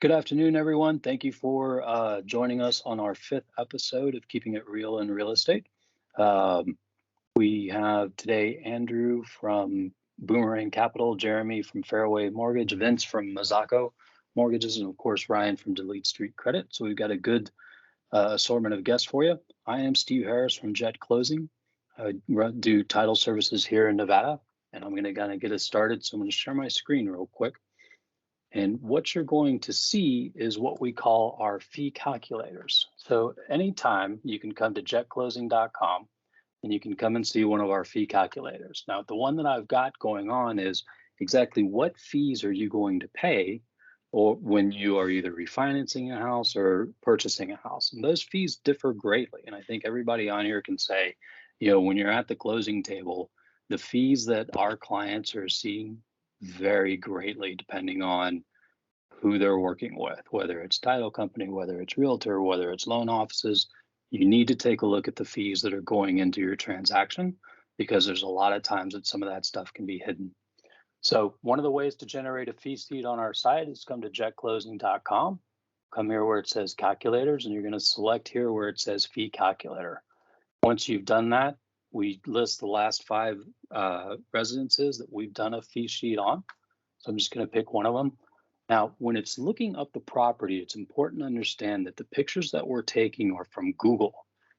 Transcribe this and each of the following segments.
Good afternoon, everyone. Thank you for joining us on our fifth episode of Keeping It Real in Real Estate. Um, we have today Andrew from Boomerang Capital, Jeremy from Fairway Mortgage, Vince from Mazzacco Mortgages, and of course, Ryan from Delete Street Credit. So we've got a good assortment of guests for you. I am Steve Harris from Jet Closing. I do title services here in Nevada, and I'm going to kind of get us started. So I'm going to share my screen real quick. And what you're going to see is what we call our fee calculators. So anytime you can come to jetclosing.com and you can come and see one of our fee calculators. Now, the one that I've got going on is exactly what fees are you going to pay or when you are either refinancing a house or purchasing a house. And those fees differ greatly. And I think everybody on here can say, when you're at the closing table, the fees that our clients are seeing vary greatly depending on who they're working with, whether it's title company, whether it's realtor, whether it's loan offices. You need to take a look at the fees that are going into your transaction because there's a lot of times that some of that stuff can be hidden. So one of the ways to generate a fee sheet on our site is come to jetclosing.com, come here where it says calculators, and you're going to select here where it says fee calculator. Once you've done that, we list the last five residences that we've done a fee sheet on. So I'm just going to pick one of them. Now, when it's looking up the property, it's important to understand that the pictures that we're taking are from Google.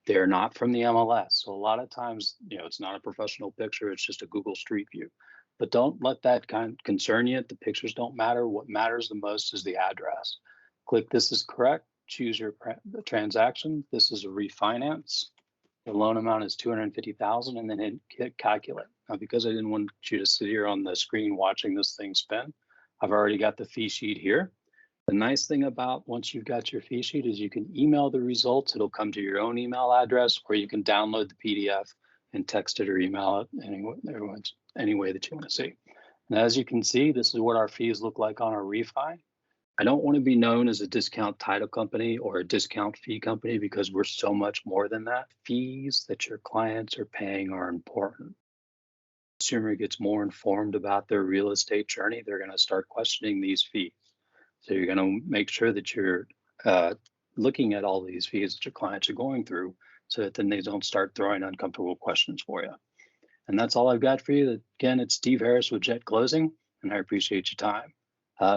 They're not from the MLS. So a lot of times, it's not a professional picture. It's just a Google Street View. But don't let that concern you. The pictures don't matter. What matters the most is the address. Click this is correct. Choose your transaction. This is a refinance. The loan amount is $250,000, and then hit calculate. Now, because I didn't want you to sit here on the screen watching this thing spin, I've already got the fee sheet here. The nice thing about once you've got your fee sheet is you can email the results. It'll come to your own email address, or you can download the PDF and text it or email it any way that you want to see. And as you can see, this is what our fees look like on our refi. I don't want to be known as a discount title company or a discount fee company because we're so much more than that. Fees that your clients are paying are important. Consumer gets more informed about their real estate journey, they're going to start questioning these fees. So you're going to make sure that you're looking at all these fees that your clients are going through so that then they don't start throwing uncomfortable questions for you. And that's all I've got for you. Again, it's Steve Harris with Jet Closing, and I appreciate your time.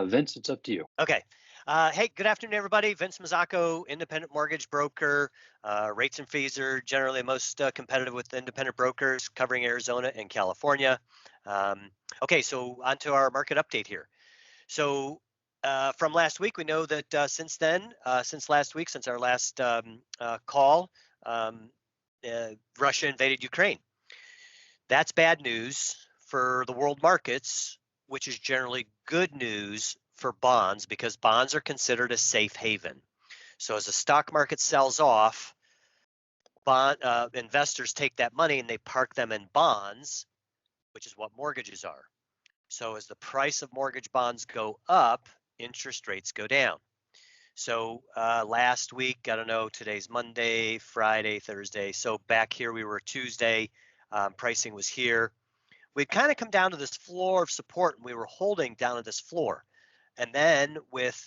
Vince, it's up to you. Okay. Hey, good afternoon, everybody. Vince Mazzacco, independent mortgage broker. Rates and fees are generally most competitive with independent brokers covering Arizona and California. Okay, so on to our market update here. So from last week, we know that since last week, since our last call, Russia invaded Ukraine. That's bad news for the world markets, which is generally good news for bonds because bonds are considered a safe haven. So as the stock market sells off, investors take that money and they park them in bonds, which is what mortgages are. So as the price of mortgage bonds go up, interest rates go down. So last week, I don't know, today's Monday, Friday, Thursday. So back here we were Tuesday, pricing was here. We'd kind of come down to this floor of support and we were holding down at this floor. And then with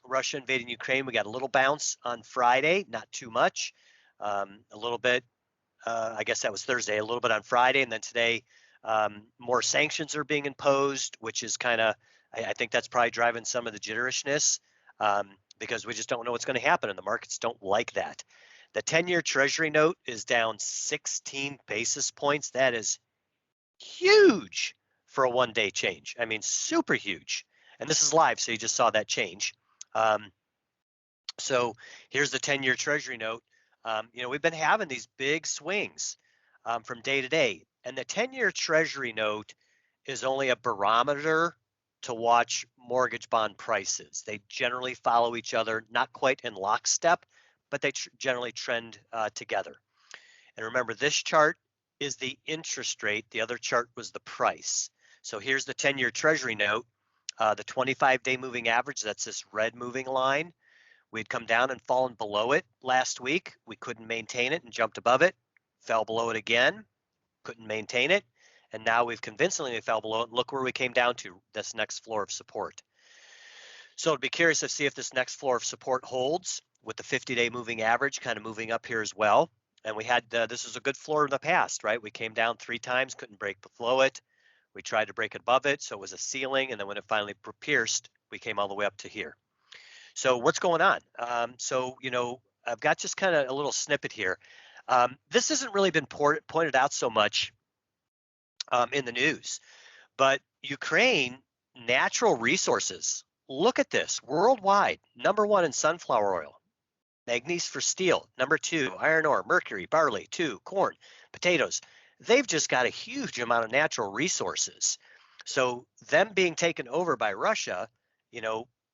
Russia invading Ukraine, we got a little bounce on Friday, not too much, a little bit, I guess that was Thursday, a little bit on Friday. And then today, more sanctions are being imposed, which is kind of, I think that's probably driving some of the jitterishness because we just don't know what's going to happen and the markets don't like that. The 10-year Treasury note is down 16 basis points. That is huge for a one-day change. I mean, super huge. And this is live, so you just saw that change. So here's the 10-year Treasury note. We've been having these big swings from day to day. And the 10-year Treasury note is only a barometer to watch mortgage bond prices. They generally follow each other, not quite in lockstep, but they generally trend together. And remember, this chart is the interest rate. The other chart was the price. So here's the 10-year Treasury note. The 25-day moving average, that's this red moving line. We'd come down and fallen below it last week. We couldn't maintain it and jumped above it, fell below it again, couldn't maintain it. And now we've convincingly fell below it. And look where we came down to, this next floor of support. So I'd be curious to see if this next floor of support holds with the 50-day moving average kind of moving up here as well. And we had, this was a good floor in the past, right? We came down 3 times, couldn't break below it. We tried to break above it, so it was a ceiling. And then when it finally pierced, we came all the way up to here. So what's going on? I've got just kind of a little snippet here. This hasn't really been pointed out so much in the news, but Ukraine natural resources. Look at this worldwide. #1 in sunflower oil, manganese for steel. #2, iron ore, mercury, barley. 2, corn, potatoes. They've just got a huge amount of natural resources. So them being taken over by Russia,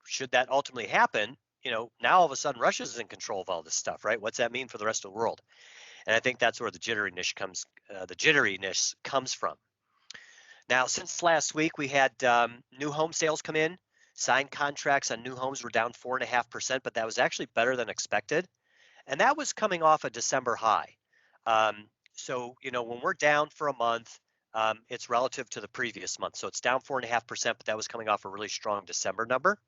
should that ultimately happen, now all of a sudden Russia's in control of all this stuff, right? What's that mean for the rest of the world? And I think that's where the jitteriness comes from. Now, since last week, we had new home sales come in. Signed contracts on new homes were down 4.5%, but that was actually better than expected. And that was coming off a December high. When we're down for a month, it's relative to the previous month. So it's down 4.5%, but that was coming off a really strong December number.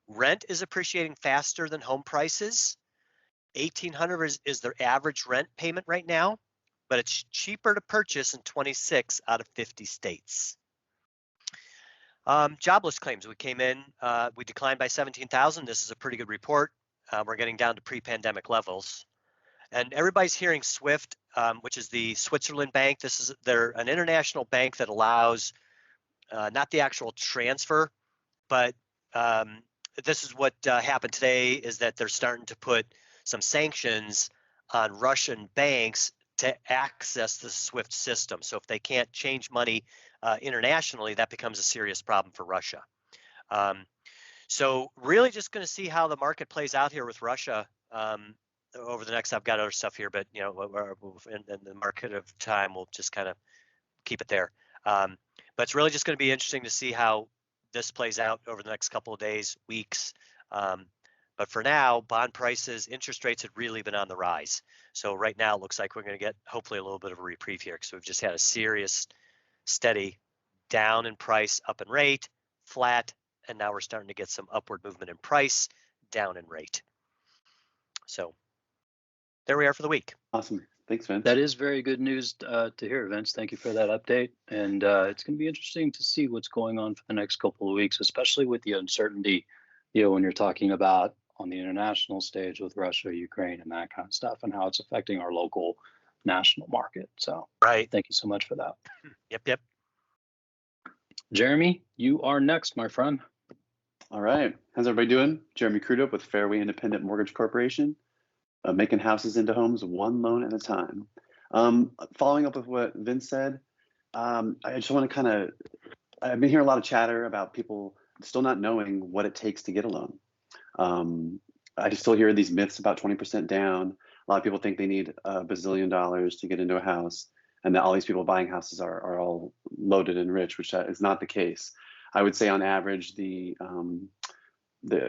Rent is appreciating faster than home prices. $1,800 is their average rent payment right now, but it's cheaper to purchase in 26 out of 50 states. Jobless claims, we came in, we declined by 17,000. This is a pretty good report. We're getting down to pre-pandemic levels. And everybody's hearing SWIFT, which is the Switzerland bank. They're an international bank that allows not the actual transfer, but this is what happened today, is that they're starting to put some sanctions on Russian banks to access the SWIFT system. So if they can't change money internationally, that becomes a serious problem for Russia. So really just going to see how the market plays out here with Russia over the next, I've got other stuff here, but in the market of time, we'll just kind of keep it there. But it's really just going to be interesting to see how this plays out over the next couple of days, weeks. But for now, bond prices, interest rates have really been on the rise. So right now, it looks like we're going to get hopefully a little bit of a reprieve here, because we've just had a serious, steady down in price, up in rate, flat, and now we're starting to get some upward movement in price, down in rate. So there we are for the week. Awesome. Thanks, Vince. That is very good news to hear, Vince. Thank you for that update. And it's going to be interesting to see what's going on for the next couple of weeks, especially with the uncertainty, when you're talking about on the international stage with Russia, Ukraine, and that kind of stuff, and how it's affecting our local national market. So right. Thank you so much for that. Yep. Jeremy, you are next, my friend. All right. How's everybody doing? Jeremy Crudup with Fairway Independent Mortgage Corporation, making houses into homes one loan at a time. Following up with what Vince said, I just want to I've been hearing a lot of chatter about people still not knowing what it takes to get a loan. I just still hear these myths about 20% down. A lot of people think they need $1 bazillion to get into a house, and that all these people buying houses are all loaded and rich, which is not the case. I would say on average, the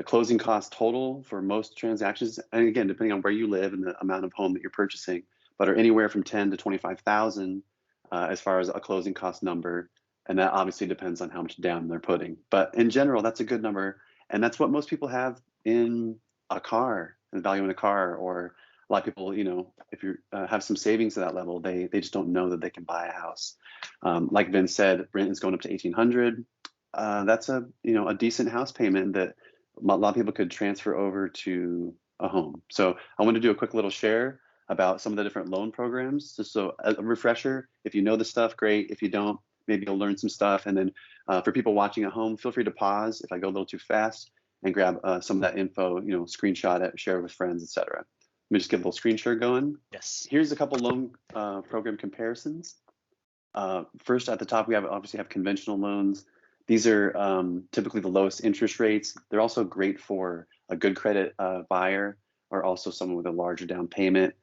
closing cost total for most transactions, and again, depending on where you live and the amount of home that you're purchasing, but are anywhere from 10 to 25,000 as far as a closing cost number. And that obviously depends on how much down they're putting. But in general, that's a good number. And that's what most people have in a car, the value in a car. Or a lot of people, if you have some savings to that level, they just don't know that they can buy a house. Like Vince said, rent is going up to $1,800. That's a decent house payment that a lot of people could transfer over to a home. So I want to do a quick little share about some of the different loan programs. Just so a refresher, if you know the stuff, great. If you don't, maybe you'll learn some stuff. And then for people watching at home, feel free to pause if I go a little too fast and grab some of that info, screenshot it, share it with friends, etc. Let me just get a little screen share going. Yes. Here's a couple loan program comparisons. First, at the top, we obviously have conventional loans. These are typically the lowest interest rates. They're also great for a good credit buyer, or also someone with a larger down payment.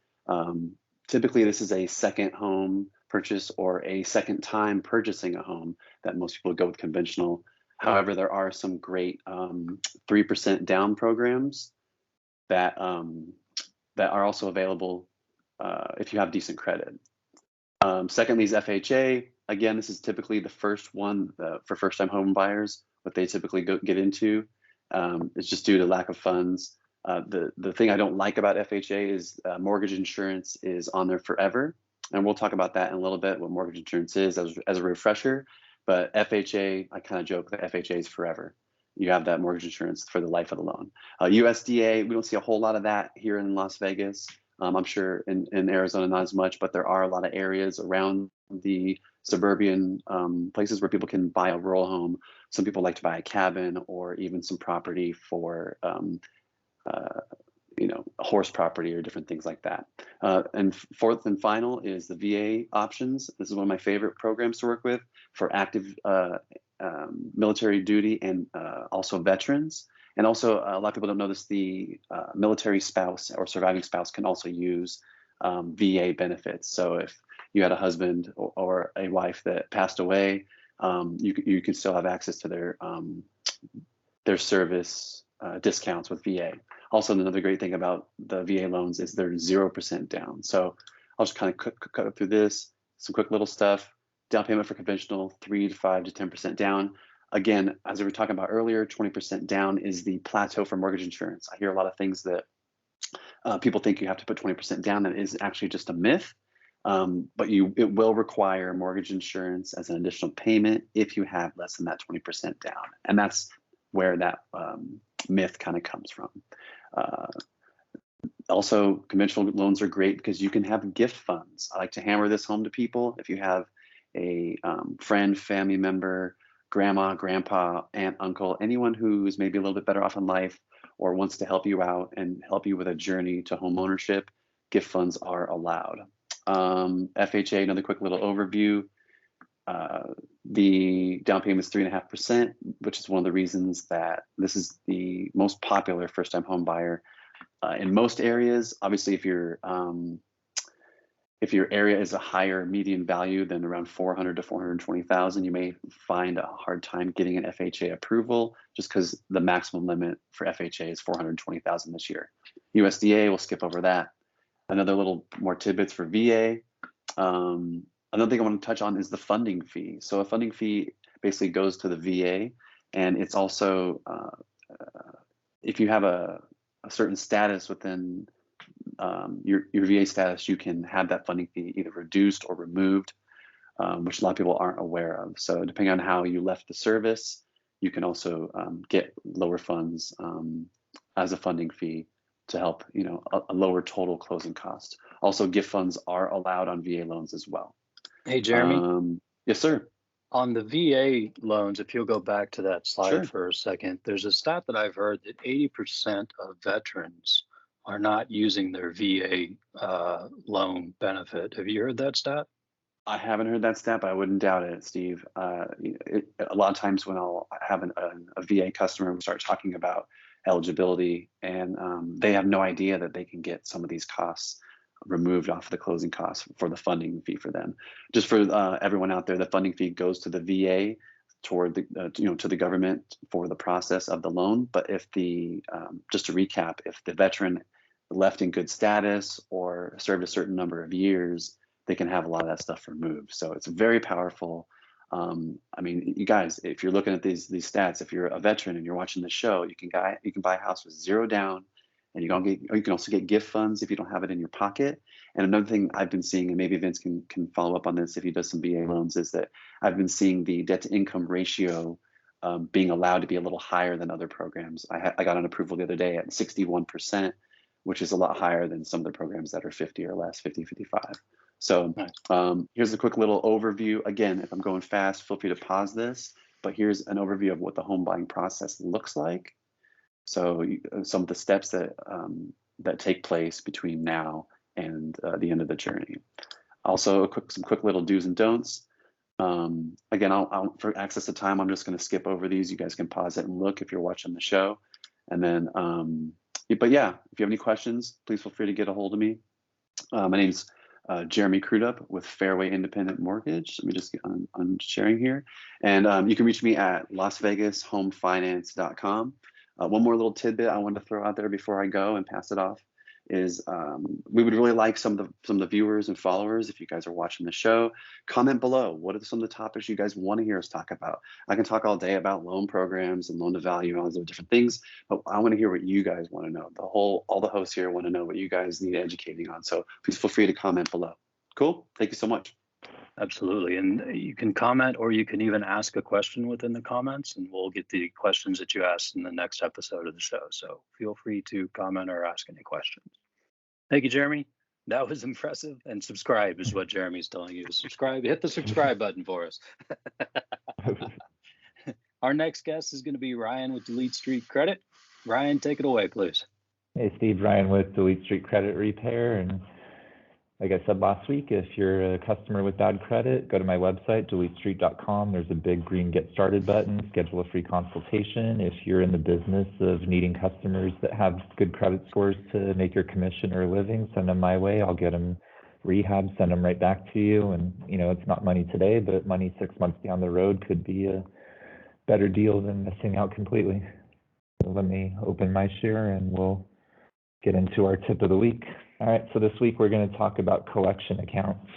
Typically, this is a second home purchase or a second time purchasing a home that most people go with conventional. However, there are some great 3% down programs that are also available if you have decent credit. Secondly is FHA. Again, this is typically the first one for first-time home buyers, what they typically get into. It's just due to lack of funds. The thing I don't like about FHA is mortgage insurance is on there forever. And we'll talk about that in a little bit, what mortgage insurance is as a refresher. But FHA, I kind of joke that FHA is forever. You have that mortgage insurance for the life of the loan. USDA, we don't see a whole lot of that here in Las Vegas. I'm sure in Arizona, not as much, but there are a lot of areas around the suburban places where people can buy a rural home. Some people like to buy a cabin or even some property for horse property or different things like that. And fourth and final is the VA options. This is one of my favorite programs to work with for active military duty and also veterans. And also, a lot of people don't know this, the military spouse or surviving spouse can also use VA benefits. So if you had a husband or a wife that passed away, you can still have access to their service discounts with VA. Also, another great thing about the VA loans is they're 0% down. So I'll just kind of cut through this, some quick little stuff. Down payment for conventional, 3 to 5 to 10% down. Again, as we were talking about earlier, 20% down is the plateau for mortgage insurance. I hear a lot of things that people think you have to put 20% down. That is actually just a myth. But it will require mortgage insurance as an additional payment if you have less than that 20% down. And that's where that myth kind of comes from. Also, conventional loans are great because you can have gift funds. I like to hammer this home to people. If you have a friend, family member, grandma, grandpa, aunt, uncle, anyone who's maybe a little bit better off in life or wants to help you out and help you with a journey to home ownership, gift funds are allowed. FHA, another quick little overview. The down payment is 3.5%, which is one of the reasons that this is the most popular first-time home buyer in most areas. Obviously, if your area is a higher median value than around 400 to 420,000, you may find a hard time getting an FHA approval just because the maximum limit for FHA is 420,000 this year. USDA, we'll skip over that. Another little more tidbits for VA. Another thing I want to touch on is the funding fee. So a funding fee basically goes to the VA, and it's also if you have a certain status within your VA status, you can have that funding fee either reduced or removed, which a lot of people aren't aware of. So depending on how you left the service, you can also get lower funds as a funding fee to help a lower total closing cost. Also, gift funds are allowed on VA loans as well. Hey, Jeremy. Yes, sir. On the VA loans, if you'll go back to that slide Sure. for a second, there's a stat that I've heard that 80% of veterans are not using their VA loan benefit. Have you heard that stat? I haven't heard that stat, but I wouldn't doubt it, Steve. A lot of times when I'll have a VA customer, we start talking about eligibility, and they have no idea that they can get some of these costs removed off the closing costs for the funding fee for them. Just for everyone out there, the funding fee goes to the VA toward the to the government for the process of the loan. But if just to recap, if the veteran left in good status or served a certain number of years, they can have a lot of that stuff removed. So it's very powerful. I mean, you guys, if you're looking at these stats, if you're a veteran and you're watching the show, you can buy a house with 0 down, and you can also get gift funds if you don't have it in your pocket. And another thing I've been seeing, and maybe Vince can follow up on this if he does some VA loans, is that I've been seeing the debt to income ratio being allowed to be a little higher than other programs. I got an approval the other day at 61%, which is a lot higher than some of the programs that are 50 or less, 50, 55. So here's a quick little overview. Again, if I'm going fast, feel free to pause this, but here's an overview of what the home buying process looks like. So some of the steps that take place between now and the end of the journey. Also, some quick little do's and don'ts. Again, for access to time, I'm just going to skip over these. You guys can pause it and look if you're watching the show. And then, but yeah, if you have any questions, please feel free to get a hold of me. My name's Jeremy Crudup with Fairway Independent Mortgage. Let me just get on sharing here. And you can reach me at LasVegasHomefinance.com. One more little tidbit I wanted to throw out there before I go and pass it off is we would really like some of the viewers and followers, if you guys are watching the show, comment below. What are some of the topics you guys want to hear us talk about? I can talk all day about loan programs and loan to value and all those different things, but I want to hear what you guys want to know. All the hosts here want to know what you guys need educating on. So please feel free to comment below. Cool. Thank you so much. Absolutely. And you can comment, or you can even ask a question within the comments, and we'll get the questions that you asked in the next episode of the show. So feel free to comment or ask any questions. Thank you, Jeremy. That was impressive. And subscribe is what Jeremy's telling you to subscribe. Hit the subscribe button for us. Our next guest is going to be Ryan with Delete Street Credit. Ryan, take it away, please. Hey, Steve, Ryan with Delete Street Credit Repair. And like I said last week, if you're a customer with bad credit, go to my website, deletestreet.com. There's a big green Get Started button, schedule a free consultation. If you're in the business of needing customers that have good credit scores to make your commission or living, send them my way. I'll get them rehab, send them right back to you. And, you know, it's not money today, but money 6 months down the road could be a better deal than missing out completely. So let me open my share and we'll get into our tip of the week. All right, so this week we're going to talk about collection accounts.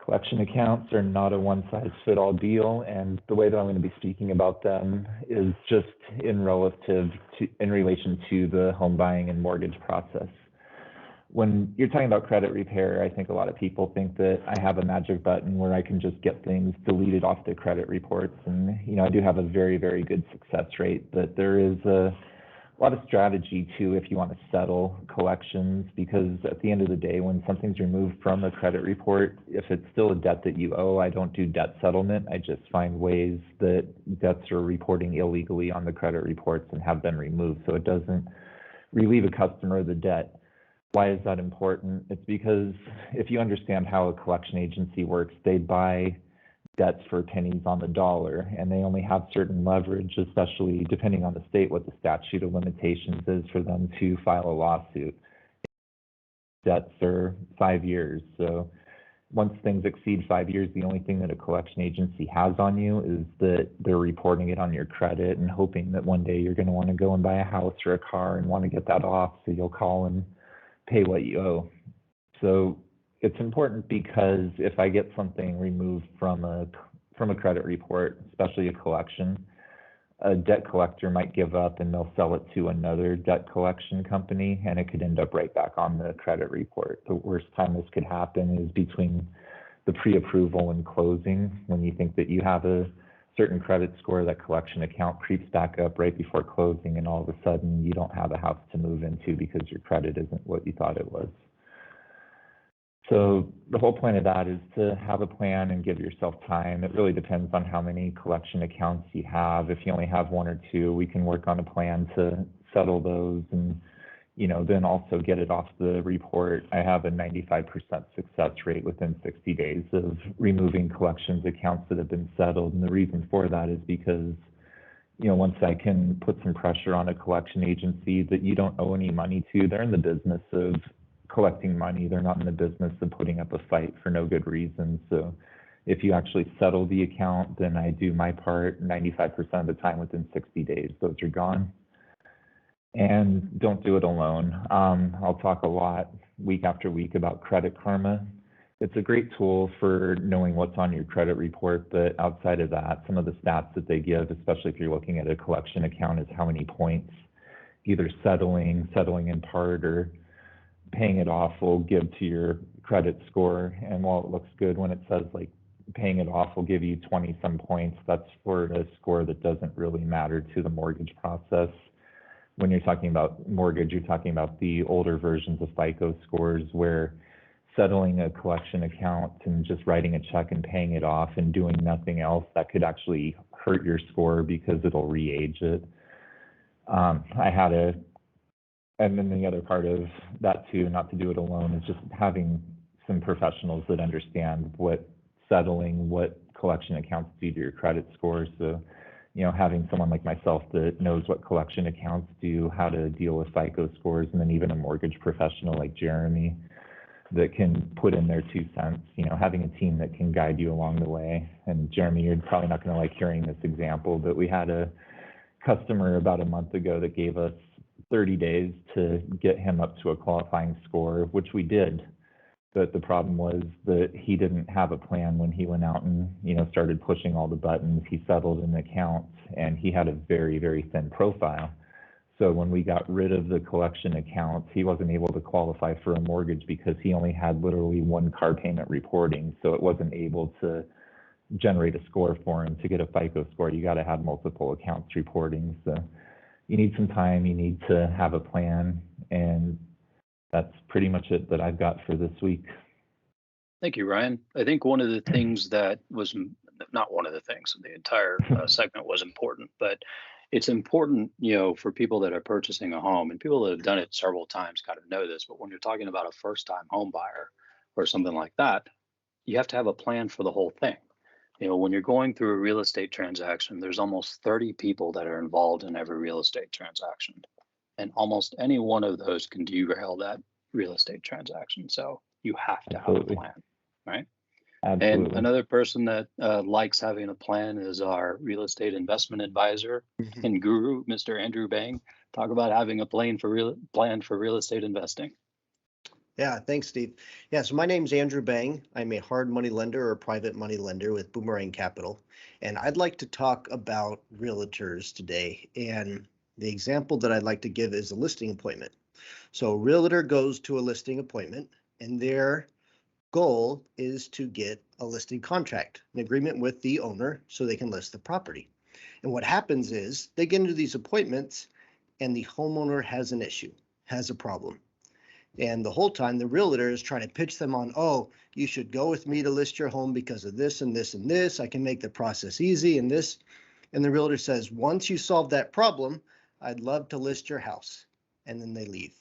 Collection accounts are not a one-size-fits-all deal, and the way that I'm going to be speaking about them is just in relation to the home buying and mortgage process. When you're talking about credit repair, I think a lot of people think that I have a magic button where I can just get things deleted off the credit reports, and you know I do have a very, very good success rate, but there is a lot of strategy too if you want to settle collections, because at the end of the day, when something's removed from a credit report, if it's still a debt that you owe, I don't do debt settlement. I just find ways that debts are reporting illegally on the credit reports and have them removed, so it doesn't relieve a customer of the debt. Why is that important? It's because if you understand how a collection agency works, they buy debts for pennies on the dollar, and they only have certain leverage, especially depending on the state, what the statute of limitations is for them to file a lawsuit. Debts are 5 years, so once things exceed 5 years, the only thing that a collection agency has on you is that they're reporting it on your credit and hoping that one day you're going to want to go and buy a house or a car and want to get that off, so you'll call and pay what you owe. So it's important because if I get something removed from a credit report, especially a collection, a debt collector might give up and they'll sell it to another debt collection company, and it could end up right back on the credit report. The worst time this could happen is between the pre-approval and closing, when you think that you have a certain credit score, that collection account creeps back up right before closing, and all of a sudden you don't have a house to move into because your credit isn't what you thought it was. So the whole point of that is to have a plan and give yourself time. It really depends on how many collection accounts you have. If you only have one or two, we can work on a plan to settle those and, you know, then also get it off the report. I have a 95% success rate within 60 days of removing collections accounts that have been settled. And the reason for that is because, you know, once I can put some pressure on a collection agency that you don't owe any money to, they're in the business of collecting money. They're not in the business of putting up a fight for no good reason. So if you actually settle the account, then I do my part 95% of the time within 60 days. Those are gone. And don't do it alone. I'll talk a lot week after week about Credit Karma. It's a great tool for knowing what's on your credit report, but outside of that, some of the stats that they give, especially if you're looking at a collection account, is how many points either settling in part, or paying it off will give to your credit score. And while it looks good when it says like paying it off will give you 20 some points, that's for a score that doesn't really matter to the mortgage process. When you're talking about mortgage, you're talking about the older versions of FICO scores, where settling a collection account and just writing a check and paying it off and doing nothing else, that could actually hurt your score because it'll re-age it. And then the other part of that too, not to do it alone, is just having some professionals that understand what settling, what collection accounts do to your credit score. So, you know, having someone like myself that knows what collection accounts do, how to deal with FICO scores, and then even a mortgage professional like Jeremy that can put in their 2 cents, you know, having a team that can guide you along the way. And Jeremy, you're probably not going to like hearing this example, but we had a customer about a month ago that gave us 30 days to get him up to a qualifying score, which we did. But the problem was that he didn't have a plan when he went out and, started pushing all the buttons. He settled in accounts, and he had a very, very thin profile. So when we got rid of the collection accounts, he wasn't able to qualify for a mortgage because he only had literally one car payment reporting. So it wasn't able to generate a score for him. To get a FICO score, you got to have multiple accounts reporting. So you need some time, you need to have a plan, and that's pretty much it that I've got for this week. Thank you, Ryan. I think one of the things that was not one of the things, the entire segment was important, but it's important, for people that are purchasing a home, and people that have done it several times kind of know this, but when you're talking about a first-time home buyer or something like that, you have to have a plan for the whole thing. When you're going through a real estate transaction, there's almost 30 people that are involved in every real estate transaction. And almost any one of those can derail that real estate transaction. So you have to have a plan, right? Absolutely. And another person that likes having a plan is our real estate investment advisor and guru, Mr. Andrew Bang. Talk about having a plan for real estate investing. Yeah, thanks, Steve. Yeah, so my name's Andrew Bang. I'm a hard money lender or private money lender with Boomerang Capital. And I'd like to talk about realtors today. And the example that I'd like to give is a listing appointment. So a realtor goes to a listing appointment, and their goal is to get a listing contract, an agreement with the owner so they can list the property. And what happens is they get into these appointments and the homeowner has an issue, has a problem. And the whole time the realtor is trying to pitch them on, oh, you should go with me to list your home because of this and this and this. I can make the process easy and this. And the realtor says, once you solve that problem, I'd love to list your house. And then they leave.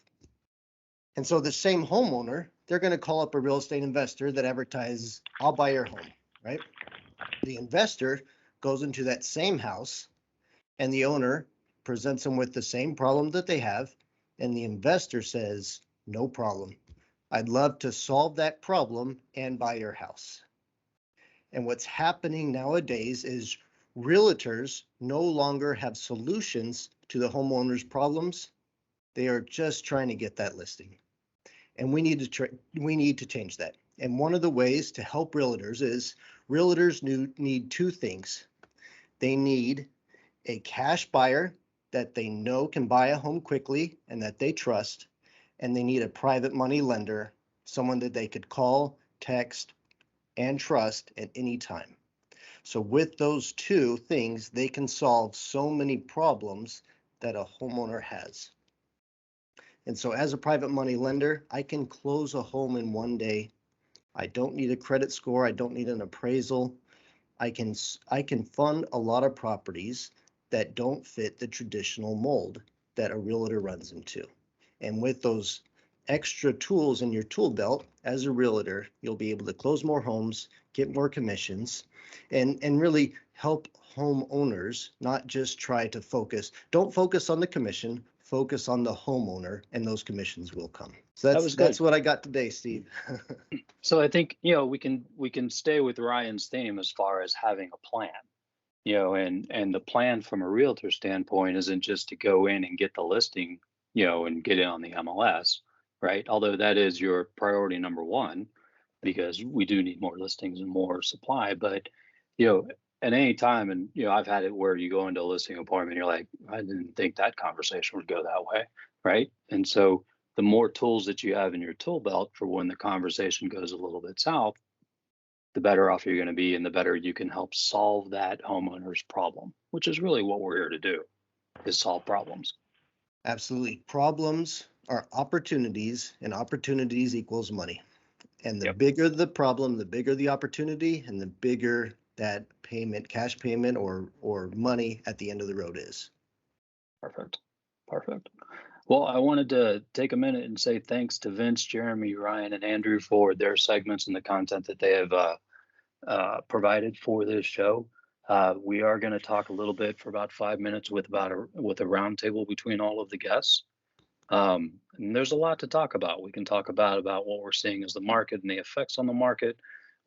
And so the same homeowner, they're going to call up a real estate investor that advertises, I'll buy your home, right? The investor goes into that same house and the owner presents them with the same problem that they have. And the investor says, no problem. I'd love to solve that problem and buy your house. And what's happening nowadays is realtors no longer have solutions to the homeowner's problems. They are just trying to get that listing. And we need to change that. And one of the ways to help realtors is realtors need two things. They need a cash buyer that they know can buy a home quickly and that they trust. And they need a private money lender, someone that they could call, text, and trust at any time. So with those two things, they can solve so many problems that a homeowner has. And so as a private money lender, I can close a home in one day. I don't need a credit score. I don't need an appraisal. I can fund a lot of properties that don't fit the traditional mold that a realtor runs into. And with those extra tools in your tool belt as a realtor, you'll be able to close more homes, get more commissions, and really help homeowners not just try to don't focus on the commission, focus on the homeowner, and those commissions will come. So that's what I got today, Steve. So I think, we can stay with Ryan's theme as far as having a plan. And the plan from a realtor standpoint isn't just to go in and get the listing, and get it on the MLS, right? Although that is your priority number one, because we do need more listings and more supply. But, at any time, and, I've had it where you go into a listing appointment, you're like, I didn't think that conversation would go that way, right? And so the more tools that you have in your tool belt for when the conversation goes a little bit south, the better off you're going to be and the better you can help solve that homeowner's problem, which is really what we're here to do, is solve problems. Absolutely. Problems are opportunities, and opportunities equals money. And the bigger the problem, the bigger the opportunity, and the bigger that payment, cash payment or money at the end of the road is. Perfect. Well, I wanted to take a minute and say thanks to Vince, Jeremy, Ryan, and Andrew for their segments and the content that they have provided for this show. We are going to talk a little bit for about 5 minutes with a roundtable between all of the guests. And there's a lot to talk about. We can talk about what we're seeing as the market and the effects on the market.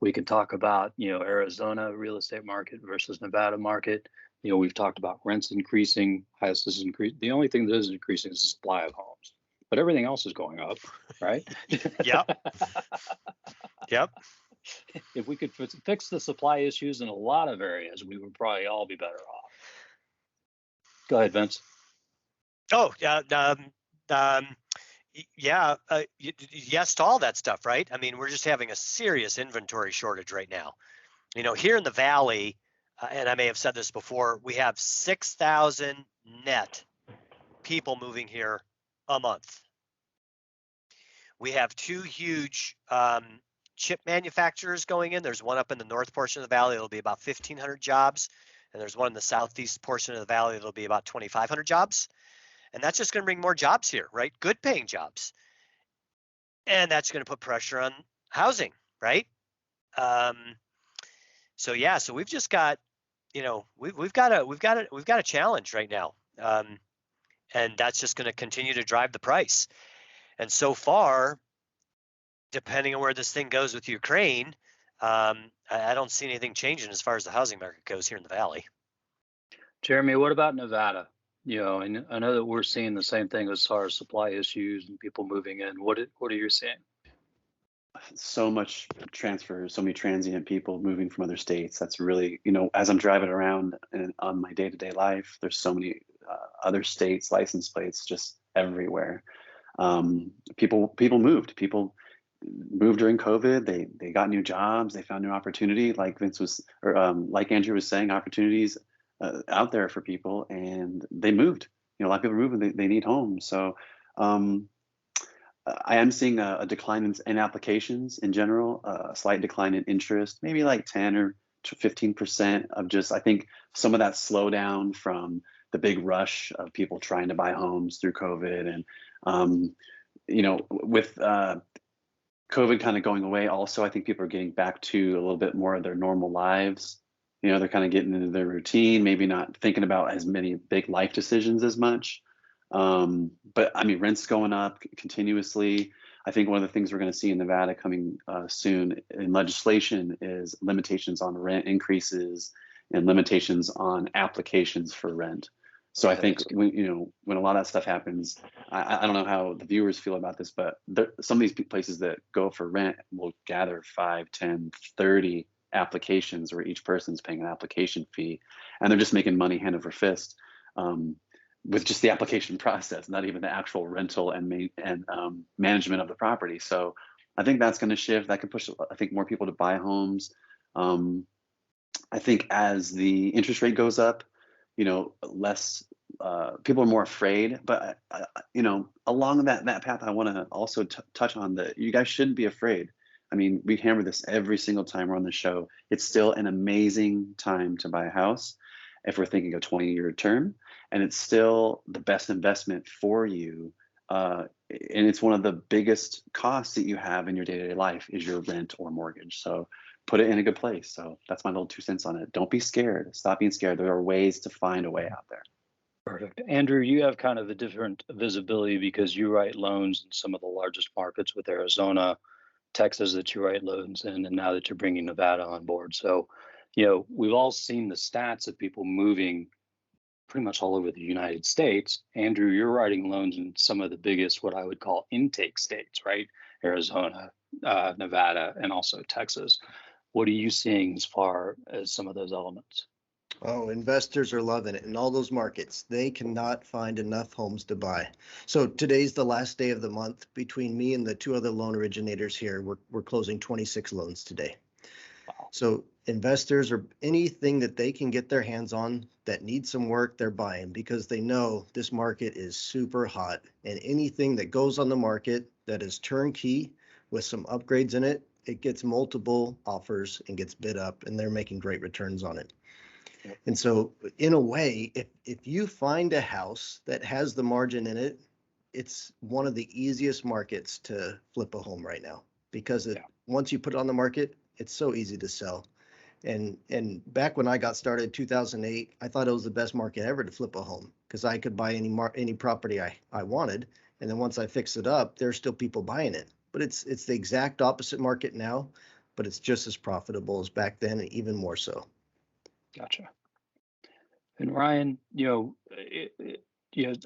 We can talk about, Arizona real estate market versus Nevada market, We've talked about rents increasing, houses increasing. The only thing that is increasing is the supply of homes, but everything else is going up, right? Yep. Yep. If we could fix the supply issues in a lot of areas, we would probably all be better off. Go ahead, Vince. Oh, yeah. Yes to all that stuff, right? I mean, we're just having a serious inventory shortage right now. Here in the Valley, and I may have said this before, we have 6,000 net people moving here a month. We have two huge chip manufacturers going in. There's one up in the north portion of the valley. It'll be about 1,500 jobs. And there's one in the southeast portion of the valley. It'll be about 2,500 jobs. And that's just going to bring more jobs here, right? Good paying jobs. And that's going to put pressure on housing, right? So we've just got, we've got a challenge right now. And that's just going to continue to drive the price. And so far, depending on where this thing goes with Ukraine, I don't see anything changing as far as the housing market goes here in the Valley. Jeremy, what about Nevada? And I know that we're seeing the same thing as far as supply issues and people moving in. What are you seeing? So much transfer, so many transient people moving from other states. That's really, as I'm driving around and on my day-to-day life, there's so many other states, license plates just everywhere. People moved. People moved during COVID. They got new jobs. They found new opportunity. Like Vince was, or like Andrew was saying, opportunities out there for people, and they moved. A lot of people are moving. They need homes. So I am seeing a decline in applications in general, a slight decline in interest, maybe like 10 or 15% of just, I think, some of that slowdown from the big rush of people trying to buy homes through COVID. And, with COVID kind of going away, also, I think people are getting back to a little bit more of their normal lives. They're kind of getting into their routine, maybe not thinking about as many big life decisions as much. But I mean, rent's going up continuously. I think one of the things we're going to see in Nevada coming soon in legislation is limitations on rent increases and limitations on applications for rent. So I think when a lot of that stuff happens, I don't know how the viewers feel about this, but some of these places that go for rent will gather 5, 10, 30 applications where each person's paying an application fee, and they're just making money hand over fist. With just the application process, not even the actual rental and management of the property. So I think that's going to shift. That could push, I think, more people to buy homes. I think as the interest rate goes up, less people are more afraid. But along that path, I want to also touch on that you guys shouldn't be afraid. I mean, we hammer this every single time we're on the show. It's still an amazing time to buy a house if we're thinking a 20-year term. And it's still the best investment for you. And it's one of the biggest costs that you have in your day-to-day life is your rent or mortgage. So put it in a good place. So that's my little 2 cents on it. Don't be scared. Stop being scared. There are ways to find a way out there. Perfect. Andrew, you have kind of a different visibility because you write loans in some of the largest markets with Arizona, Texas that you write loans in, and now that you're bringing Nevada on board. So, we've all seen the stats of people moving pretty much all over the United States. Andrew, you're writing loans in some of the biggest, what I would call intake states, right? Arizona, Nevada, and also Texas. What are you seeing as far as some of those elements? Oh, investors are loving it in all those markets. They cannot find enough homes to buy. So today's the last day of the month. Between me and the two other loan originators here, we're closing 26 loans today. Wow. So investors or anything that they can get their hands on that needs some work, they're buying because they know this market is super hot. And anything that goes on the market that is turnkey with some upgrades in it, it gets multiple offers and gets bid up, and they're making great returns on it. And so in a way, if you find a house that has the margin in it, it's one of the easiest markets to flip a home right now because once you put it on the market, it's so easy to sell. And back when I got started, 2008, I thought it was the best market ever to flip a home because I could buy any property I wanted. And then once I fix it up, there's still people buying it. But it's the exact opposite market now, but it's just as profitable as back then and even more so. Gotcha. And Ryan,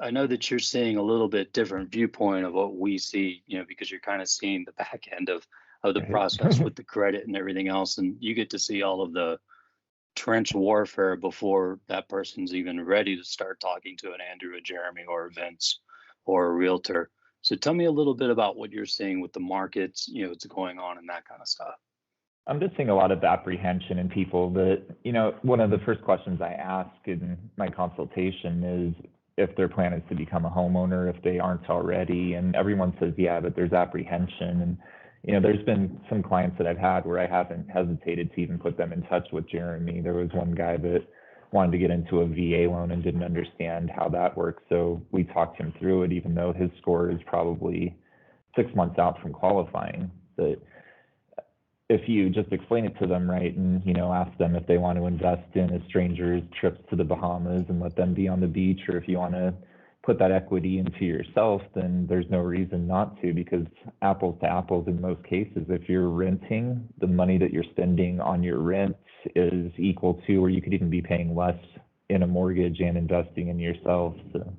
I know that you're seeing a little bit different viewpoint of what we see, because you're kind of seeing the back end of the Right. process with the credit and everything else, and you get to see all of the trench warfare before that person's even ready to start talking to an Andrew, a Jeremy, or a Vince, or a realtor. So tell me a little bit about what you're seeing with the markets, what's going on and that kind of stuff. I'm just seeing a lot of apprehension in people that, one of the first questions I ask in my consultation is if their plan is to become a homeowner, if they aren't already. And everyone says, yeah, but there's apprehension. And, there's been some clients that I've had where I haven't hesitated to even put them in touch with Jeremy. There was one guy that wanted to get into a VA loan and didn't understand how that works. So we talked him through it, even though his score is probably 6 months out from qualifying. But if you just explain it to them right and ask them if they want to invest in a stranger's trips to the Bahamas and let them be on the beach, or if you want to put that equity into yourself, then there's no reason not to, because apples to apples in most cases, if you're renting, the money that you're spending on your rent is equal to, or you could even be paying less in a mortgage and investing in yourself. So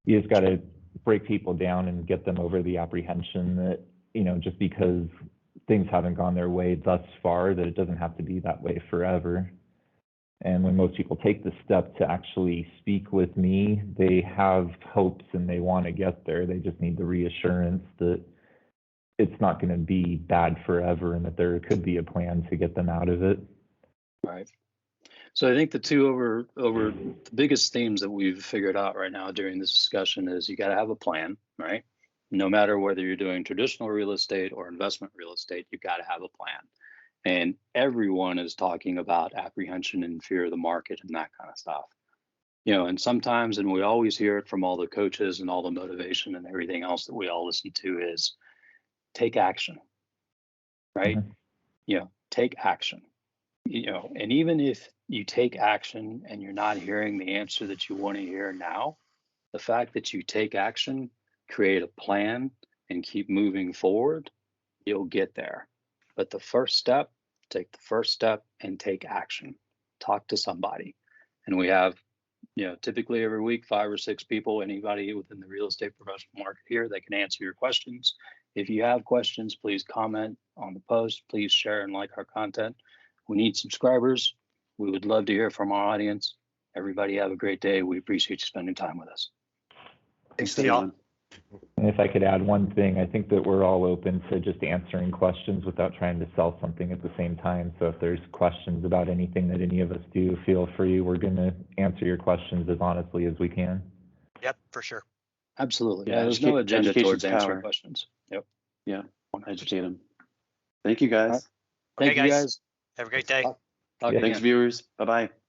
you just got to break people down and get them over the apprehension that just because things haven't gone their way thus far, that it doesn't have to be that way forever. And when most people take the step to actually speak with me, they have hopes and they want to get there. They just need the reassurance that it's not going to be bad forever and that there could be a plan to get them out of it. Right. So I think the two over the biggest themes that we've figured out right now during this discussion is you got to have a plan, right? No matter whether you're doing traditional real estate or investment real estate, you've got to have a plan. And everyone is talking about apprehension and fear of the market and that kind of stuff. And sometimes, and we always hear it from all the coaches and all the motivation and everything else that we all listen to, is take action, right? Mm-hmm. Take action. And even if you take action and you're not hearing the answer that you want to hear now, the fact that you take action, create a plan, and keep moving forward, you'll get there. But the first step, take the first step and take action. Talk to somebody. And we have, typically every week, 5 or 6 people, anybody within the real estate professional market here that can answer your questions. If you have questions, please comment on the post. Please share and like our content. We need subscribers. We would love to hear from our audience. Everybody have a great day. We appreciate you spending time with us. Thanks, See y'all. Steve. And if I could add one thing, I think that we're all open to just answering questions without trying to sell something at the same time. So if there's questions about anything that any of us do, feel free. We're going to answer your questions as honestly as we can. Yep, for sure. Absolutely. Yeah, There's no agenda towards education's answering power. questions. Yep. Yeah, 100%. educate them. Thank you, guys. Thank you, guys. guys. Have a great day. Talk Yeah. again. Thanks, viewers. Bye-bye.